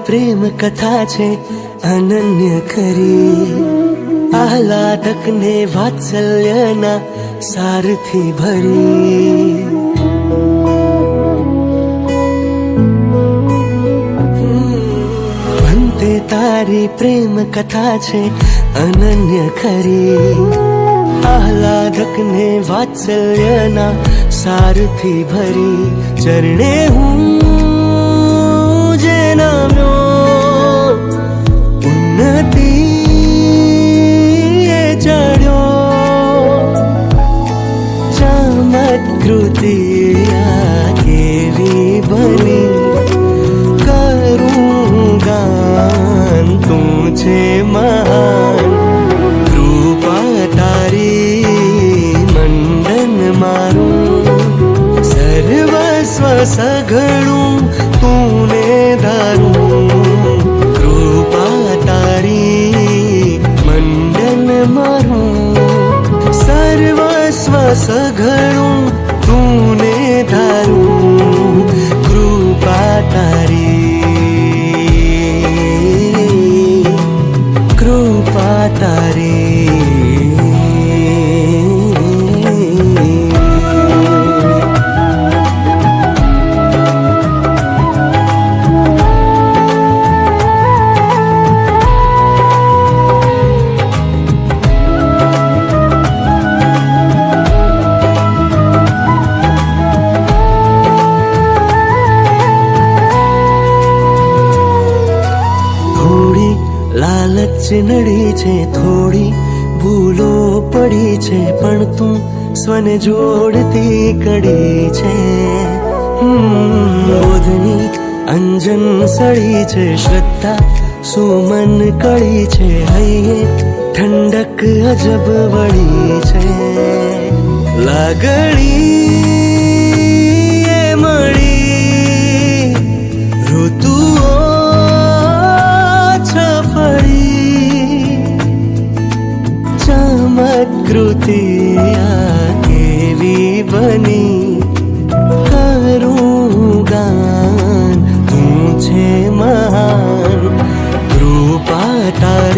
પ્રેમ કથા છે અનન્ય ખરી, આહલાદક ને વાત્સલ્યના સારથી ભરી. ભંતે તારી પ્રેમ કથા છે અનન્ય ખરી, આહલાદક ને વાત્સલ્યના સારથી ભરી. ચરણે હું જે નામ્યો ઉન્નતિ એ ચડ્યો, ચમત્કૃતિ આ કેવી બની. કરું ગાન તું છે મહાન, કૃપા તારી મંડન મારું. સર્વસ્વ સઘળું તુને ધારું, કૃપા તારી મંડન મારું. સર્વસ્વ સઘળું તુને ધારું, કૃપા તારી, કૃપા તારી. લાલચ નડી છે, થોડી ભૂલો પડી છે, પણ તું સ્વને જોડતી કડી છે. બોધની અંજન સળી છે, શ્રદ્ધા સુમન કળી છે, હૈયે ઠંડક અજબ વળી છે. લાગણી એ મળી ઋતુઓ ચમત્કૃતિ આ કેવી બની. કરું ગાન તું છે મહાન, કૃપા તારી